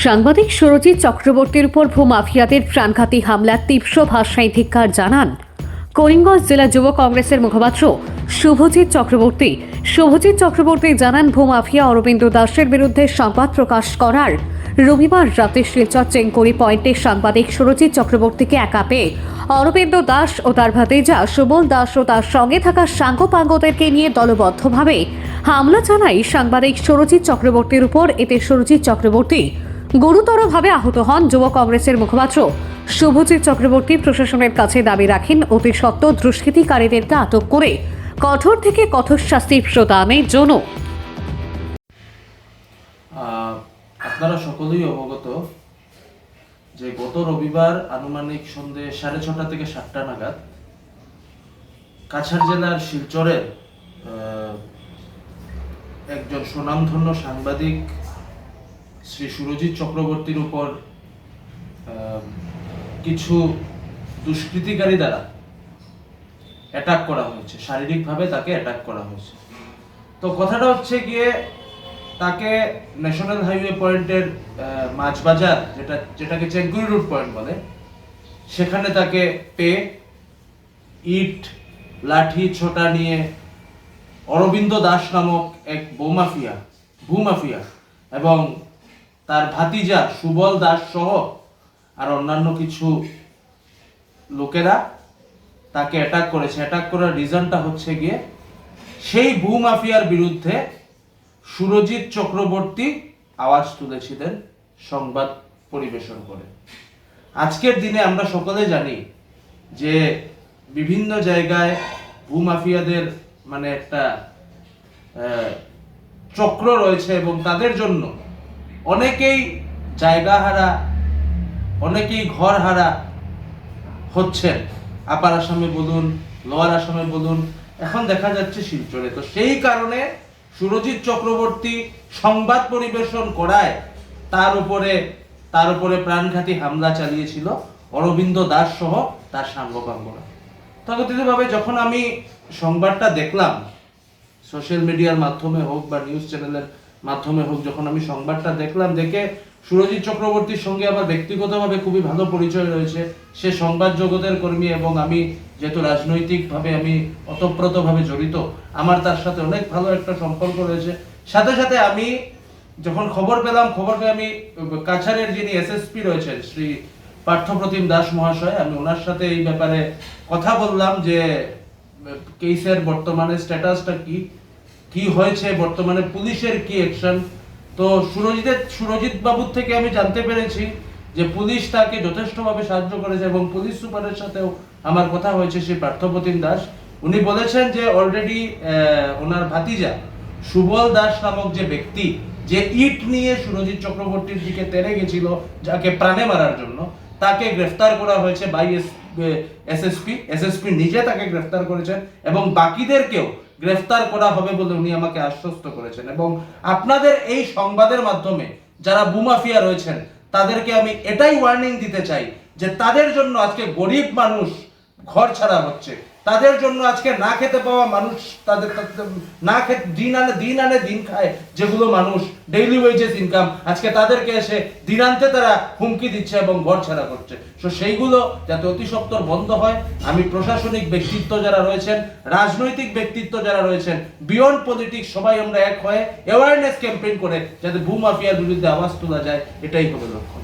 সাংবাদিক সুরজিৎ চক্রবর্তীর উপর ভূমাফিয়াদের প্রাণঘাতী হামলার তীব্র ভাষায় ধিক্কার জানান করিমগঞ্জ জেলা যুব কংগ্রেসের মুখপাত্র শুভজিৎ চক্রবর্তী জানান, ভূমাফিয়া অরবিন্দ দাসের বিরুদ্ধে সংবাদ প্রকাশ করার রবিবার রাতে শিলচর চেঙ্কুরি পয়েন্টে সাংবাদিক সুরজিৎ চক্রবর্তীকে একা পেয়ে অরবিন্দ দাস ও তার ভাতিজা সুবল দাস ও তার সঙ্গে থাকা সাঙ্গপাঙ্গদেরকে নিয়ে দলবদ্ধভাবে হামলা চালায় সাংবাদিক সুরজিৎ চক্রবর্তীর উপর। এতে সুরজিৎ চক্রবর্তী গুরুতরভাবে আহত হন। যুব কংগ্রেসের মুখপাত্র শুভজিৎ চক্রবর্তী প্রশাসনের কাছে দাবি রাখেন অতি সত্ত্বর দুষ্কৃতিকারীদেরকে আটক করে কঠোর থেকে কঠোর শাস্তি প্রদানের জন্য। আপনারা সকলেই অবগত যে গত রবিবার আনুমানিক সন্ধ্যে 6:30 থেকে 7টা নাগাদ কাছাড় জেলার শিলচরের একজন সুনামধন্য সাংবাদিক শ্রী সুরজিৎ চক্রবর্তীর উপর কিছু দুষ্কৃতিকারী দ্বারা অ্যাটাক করা হয়েছে, শারীরিকভাবে তাকে অ্যাটাক করা হয়েছে। তো কথাটা হচ্ছে গিয়ে তাকে ন্যাশনাল হাইওয়ে পয়েন্টের মাঝবাজার যেটাকে চেঙ্কুরি রোড পয়েন্ট বলে, সেখানে তাকে পেয়ে ইট লাঠি ছোটা নিয়ে অরবিন্দ দাস নামক এক ভূমাফিয়া এবং তার ভাতিজা সুবল দাস সহ আর অন্যান্য কিছু লোকেরা তাকে অ্যাটাক করেছে। অ্যাটাক করার রিজনটা হচ্ছে গিয়ে সেই ভূমাফিয়ার বিরুদ্ধে সুরজিৎ চক্রবর্তী আওয়াজ তুলেছিলেন সংবাদ পরিবেশন করে। আজকের দিনে আমরা সকলে জানি যে বিভিন্ন জায়গায় ভূমাফিয়াদের মানে একটা চক্র রয়েছে এবং তাদের জন্য অনেকেই জায়গা হারা, অনেকেই ঘর হারা হচ্ছেন। আপার আসামে বলুন, লোয়ার আসামে বলুন, এখন দেখা যাচ্ছে শিলচরে। তো সেই কারণে সুরজিৎ চক্রবর্তী সংবাদ পরিবেশন করায় তার উপরে প্রাণঘাতী হামলা চালিয়েছিল অরবিন্দ দাস সহ তার সাঙ্গপাঙ্গরা। তথাকথিতভাবে যখন আমি সংবাদটা দেখলাম, সোশ্যাল মিডিয়ার মাধ্যমে হোক বা নিউজ চ্যানেলের মাধ্যমে হোক, যখন আমি সংবাদটা দেখলাম, দেখে সুরজিৎ চক্রবর্তীর সঙ্গে আমার ব্যক্তিগতভাবে খুবই ভালো পরিচয় রয়েছে। সে সংবাদ জগতের কর্মী এবং আমি যেহেতু রাজনৈতিকভাবে আমি ওতপ্রোতভাবে জড়িত, আমার তার সাথে অনেক ভালো একটা সম্পর্ক রয়েছে। সাথে সাথে আমি যখন খবর পেয়ে আমি কাছাড়ের যিনি এসএসপি রয়েছেন শ্রী পার্থপ্রতিম দাস মহাশয়, আমি ওনার সাথে এই ব্যাপারে কথা বললাম যে কেসের বর্তমানে স্ট্যাটাসটা কি হয়েছে, বর্তমানে পুলিশের কি অ্যাকশন। তো সুরজিৎ বাবুর থেকে আমি জানতে পেরেছি যে পুলিশ তাকে যথেষ্টভাবে সাহায্য করেছে এবং পুলিশ সুপারের সাথেও আমার কথা হয়েছে শ্রী পার্থপ্রতিম দাস। উনি বলেছেন যে অলরেডি ওনার ভাতিজা সুবল দাস নামক যে ব্যক্তি যে ইট নিয়ে সুরজিৎ চক্রবর্তীর দিকে তেড়ে গেছিল যাকে প্রাণে মারার জন্য, তাকে গ্রেফতার করা হয়েছে বাই এসএসপি নিজে তাকে গ্রেফতার করেছেন এবং বাকিদেরকেও গ্রেফতার করা হবে বলে উনি আমাকে আশ্বস্ত করেছেন। এবং আপনাদের এই সংবাদের মাধ্যমে যারা ভূমাফিয়া রয়েছেন তাদেরকে আমি এটাই ওয়ার্নিং দিতে চাই যে তাদের জন্য আজকে গরিব মানুষ ঘর ছাড়া হচ্ছে, তাদের জন্য আজকে না খেতে পাওয়া মানুষ, তাদের না খেতে দিন আনে দিন খায় যেগুলো মানুষ ডেইলি ওয়েজেস ইনকাম, আজকে তাদেরকে এসে দিনান্তে তারা হুমকি দিচ্ছে এবং ঘর ছাড়া করছে। তো সেইগুলো যাতে অতি সত্বর বন্ধ হয়, আমি প্রশাসনিক ব্যক্তিত্ব যারা রয়েছেন, রাজনৈতিক ব্যক্তিত্ব যারা রয়েছেন, বিয়ন্ড পলিটিক্স সবাই আমরা এক হয়ে অ্যাওয়ারনেস ক্যাম্পেইন করে যাতে ভূমাফিয়ার বিরুদ্ধে আওয়াজ তোলা যায়, এটাই হবে লক্ষ্য।